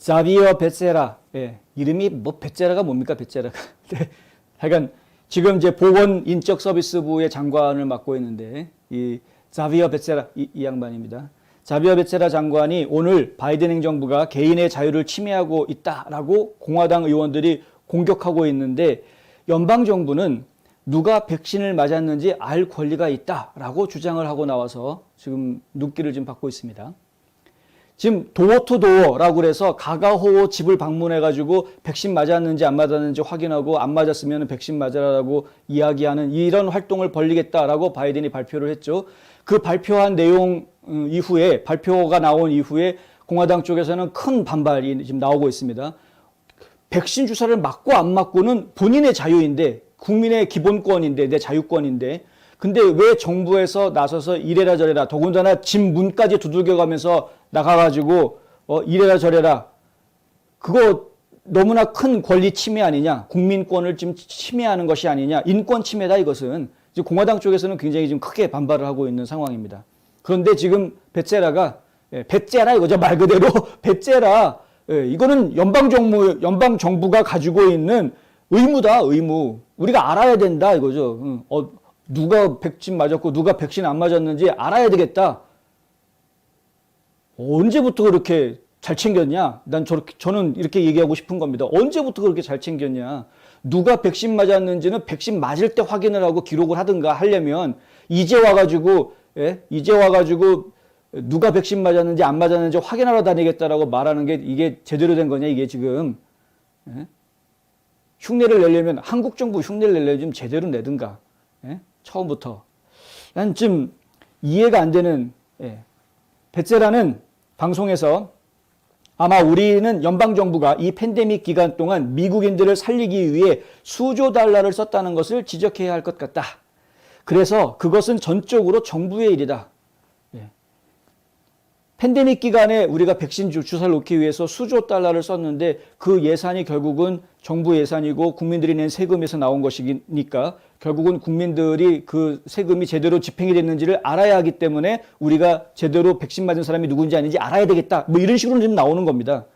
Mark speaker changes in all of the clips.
Speaker 1: 자비어 베세라. 예, 이름이 뭐 베세라가 뭡니까 베세라가. 네. 하여간 지금 이제 보건인적서비스부의 장관을 맡고 있는데 이 자비어 베세라 이 양반입니다. 자비어 베세라 장관이 오늘 바이든 행정부가 개인의 자유를 침해하고 있다라고 공화당 의원들이 공격하고 있는데 연방정부는 누가 백신을 맞았는지 알 권리가 있다라고 주장을 하고 나와서 지금 눈길을 좀 받고 있습니다. 지금 도어투도어라고 그래서 가가호호 집을 방문해가지고 백신 맞았는지 안 맞았는지 확인하고 안 맞았으면 백신 맞으라고 이야기하는 이런 활동을 벌리겠다라고 바이든이 발표를 했죠. 그 발표한 내용 이후에 발표가 나온 이후에 공화당 쪽에서는 큰 반발이 지금 나오고 있습니다. 백신 주사를 맞고 안 맞고는 본인의 자유인데 국민의 기본권인데 내 자유권인데 근데 왜 정부에서 나서서 이래라 저래라 더군다나 집 문까지 두들겨가면서 나가가지고 이래라 저래라 그거 너무나 큰 권리 침해 아니냐 국민권을 지금 침해하는 것이 아니냐 인권 침해다 이것은 이제 공화당 쪽에서는 굉장히 좀 크게 반발을 하고 있는 상황입니다. 그런데 지금 베세라가 베세라 이거죠 말 그대로 베세라 이거는 연방정부가 가지고 있는 의무다 의무 우리가 알아야 된다 이거죠. 누가 백신 맞았고 누가 백신 안 맞았는지 알아야 되겠다. 언제부터 그렇게 잘 챙겼냐? 저는 이렇게 얘기하고 싶은 겁니다. 언제부터 그렇게 잘 챙겼냐? 누가 백신 맞았는지는 백신 맞을 때 확인을 하고 기록을 하든가 하려면 이제 와가지고 누가 백신 맞았는지 안 맞았는지 확인하러 다니겠다라고 말하는 게 이게 제대로 된 거냐? 이게 지금 흉내를 내려면 한국 정부 흉내를 내려면 좀 제대로 내든가. 처음부터. 난 좀 이해가 안 되는 베세라는 방송에서 아마 우리는 연방정부가 이 팬데믹 기간 동안 미국인들을 살리기 위해 수조 달러를 썼다는 것을 지적해야 할 것 같다. 그래서 그것은 전적으로 정부의 일이다. 팬데믹 기간에 우리가 백신 주사를 놓기 위해서 수조 달러를 썼는데 그 예산이 결국은 정부 예산이고 국민들이 낸 세금에서 나온 것이니까 결국은 국민들이 그 세금이 제대로 집행이 됐는지를 알아야 하기 때문에 우리가 제대로 백신 맞은 사람이 누군지 아닌지 알아야 되겠다. 뭐 이런 식으로 지금 나오는 겁니다.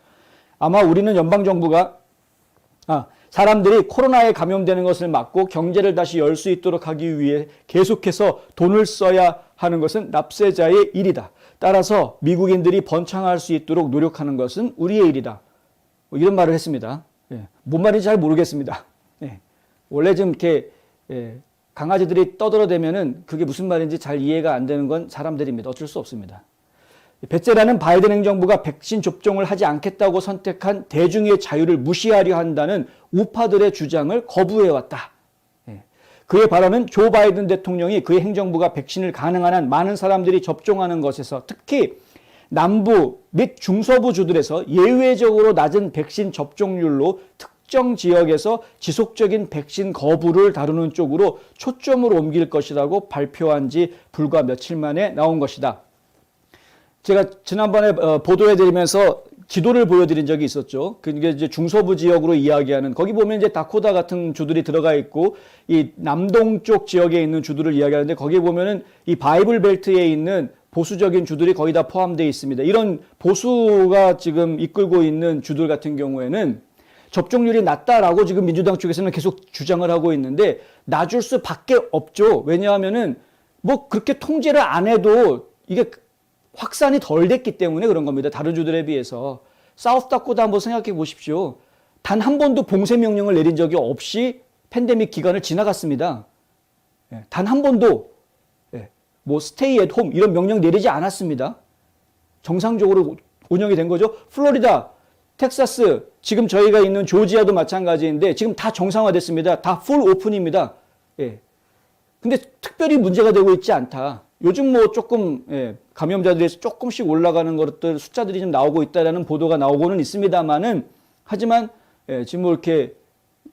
Speaker 1: 아마 우리는 연방정부가 사람들이 코로나에 감염되는 것을 막고 경제를 다시 열 수 있도록 하기 위해 계속해서 돈을 써야 하는 것은 납세자의 일이다. 따라서 미국인들이 번창할 수 있도록 노력하는 것은 우리의 일이다. 이런 말을 했습니다. 뭔 말인지 잘 모르겠습니다. 원래 좀 이렇게 강아지들이 떠들어대면은 그게 무슨 말인지 잘 이해가 안 되는 건 사람들입니다. 어쩔 수 없습니다. 베세라는 바이든 행정부가 백신 접종을 하지 않겠다고 선택한 대중의 자유를 무시하려 한다는 우파들의 주장을 거부해왔다. 그의 발언은 조 바이든 대통령이 그의 행정부가 백신을 가능한 한 많은 사람들이 접종하는 것에서 특히 남부 및 중서부 주들에서 예외적으로 낮은 백신 접종률로 특정 지역에서 지속적인 백신 거부를 다루는 쪽으로 초점을 옮길 것이라고 발표한 지 불과 며칠 만에 나온 것이다. 제가 지난번에 보도해드리면서 지도를 보여드린 적이 있었죠. 그게 이제 중서부 지역으로 이야기하는 거기 보면 이제 다코타 같은 주들이 들어가 있고 이 남동쪽 지역에 있는 주들을 이야기하는데 거기 보면은 이 바이블 벨트에 있는 보수적인 주들이 거의 다 포함되어 있습니다. 이런 보수가 지금 이끌고 있는 주들 같은 경우에는 접종률이 낮다라고 지금 민주당 쪽에서는 계속 주장을 하고 있는데 낮을 수밖에 없죠. 왜냐하면은 뭐 그렇게 통제를 안 해도 이게 확산이 덜 됐기 때문에 그런 겁니다. 다른 주들에 비해서. 사우스다코타 한번 생각해 보십시오. 단 한 번도 봉쇄 명령을 내린 적이 없이 팬데믹 기간을 지나갔습니다. 단 한 번도 뭐 스테이 앳 홈 이런 명령 내리지 않았습니다. 정상적으로 운영이 된 거죠. 플로리다, 텍사스, 지금 저희가 있는 조지아도 마찬가지인데 지금 다 정상화됐습니다. 다 풀 오픈입니다. 근데 특별히 문제가 되고 있지 않다. 요즘 뭐 조금 감염자들이 조금씩 올라가는 것들 숫자들이 좀 나오고 있다라는 보도가 나오고는 있습니다만은 하지만 지금 뭐 이렇게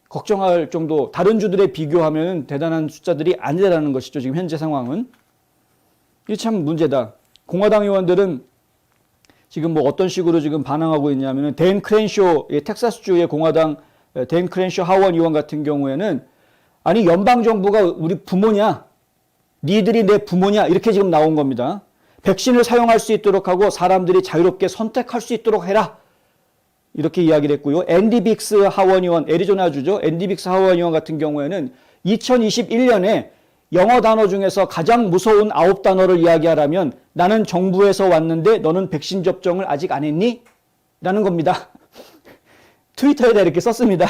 Speaker 1: 걱정할 정도 다른 주들에 비교하면 대단한 숫자들이 아니라는 것이죠. 지금 현재 상황은. 이게 참 문제다. 공화당 의원들은 지금 뭐 어떤 식으로 지금 반응하고 있냐면은 댄 크렌쇼 텍사스주의 공화당 댄 크렌쇼 하원 의원 같은 경우에는 아니 연방정부가 우리 부모냐? 니들이 내 부모냐? 이렇게 지금 나온 겁니다. 백신을 사용할 수 있도록 하고 사람들이 자유롭게 선택할 수 있도록 해라. 이렇게 이야기를 했고요. 앤디 빅스 하원 의원, 애리조나주죠. 앤디 빅스 하원 의원 같은 경우에는 2021년에 영어 단어 중에서 가장 무서운 9단어를 이야기하라면 나는 정부에서 왔는데 너는 백신 접종을 아직 안 했니? 라는 겁니다. 트위터에다 이렇게 썼습니다.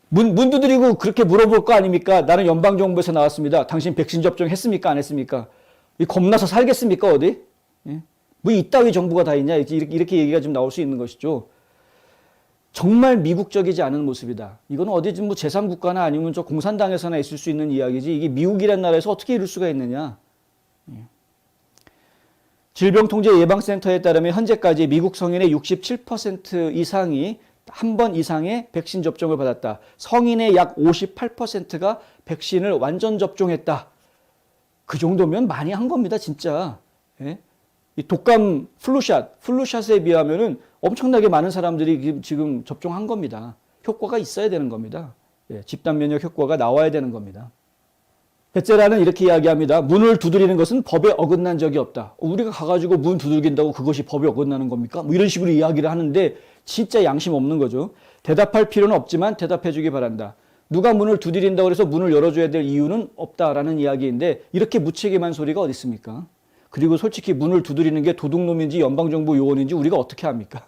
Speaker 1: 문 두드리고 그렇게 물어볼 거 아닙니까? 나는 연방정부에서 나왔습니다. 당신 백신 접종 했습니까? 안 했습니까? 겁나서 살겠습니까? 어디? 예? 뭐 이따위 정부가 다 있냐? 이렇게 얘기가 좀 나올 수 있는 것이죠. 정말 미국적이지 않은 모습이다. 이건 어디 뭐 제3국가나 아니면 저 공산당에서나 있을 수 있는 이야기지. 이게 미국이란 나라에서 어떻게 이럴 수가 있느냐. 예. 질병통제예방센터에 따르면 현재까지 미국 성인의 67% 이상이 한 번 이상의 백신 접종을 받았다. 성인의 약 58%가 백신을 완전 접종했다. 그 정도면 많이 한 겁니다, 진짜. 예? 이 독감 플루샷에 비하면은 엄청나게 많은 사람들이 지금 접종한 겁니다. 효과가 있어야 되는 겁니다. 예, 집단 면역 효과가 나와야 되는 겁니다. 베제라는 이렇게 이야기합니다. 문을 두드리는 것은 법에 어긋난 적이 없다. 우리가 가가지고 문 두들긴다고 그것이 법에 어긋나는 겁니까? 뭐 이런 식으로 이야기를 하는데 진짜 양심 없는 거죠. 대답할 필요는 없지만 대답해 주기 바란다. 누가 문을 두드린다고 해서 문을 열어줘야 될 이유는 없다라는 이야기인데 이렇게 무책임한 소리가 어디 있습니까? 그리고 솔직히 문을 두드리는 게 도둑놈인지 연방정부 요원인지 우리가 어떻게 합니까?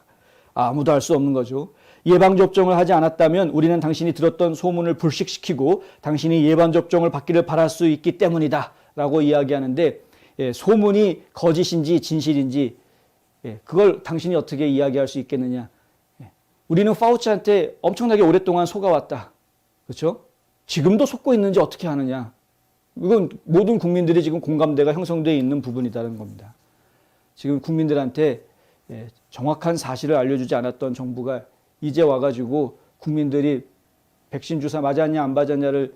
Speaker 1: 아무도 알 수 없는 거죠. 예방접종을 하지 않았다면 우리는 당신이 들었던 소문을 불식시키고 당신이 예방접종을 받기를 바랄 수 있기 때문이다 라고 이야기하는데 소문이 거짓인지 진실인지 그걸 당신이 어떻게 이야기할 수 있겠느냐. 우리는 파우치한테 엄청나게 오랫동안 속아왔다. 그렇죠? 지금도 속고 있는지 어떻게 하느냐. 이건 모든 국민들이 지금 공감대가 형성되어 있는 부분이라는 겁니다. 지금 국민들한테 정확한 사실을 알려주지 않았던 정부가 이제 와가지고 국민들이 백신 주사 맞았냐 안 맞았냐를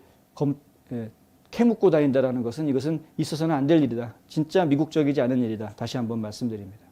Speaker 1: 캐묻고 다닌다는 것은 이것은 있어서는 안 될 일이다. 진짜 미국적이지 않은 일이다. 다시 한번 말씀드립니다.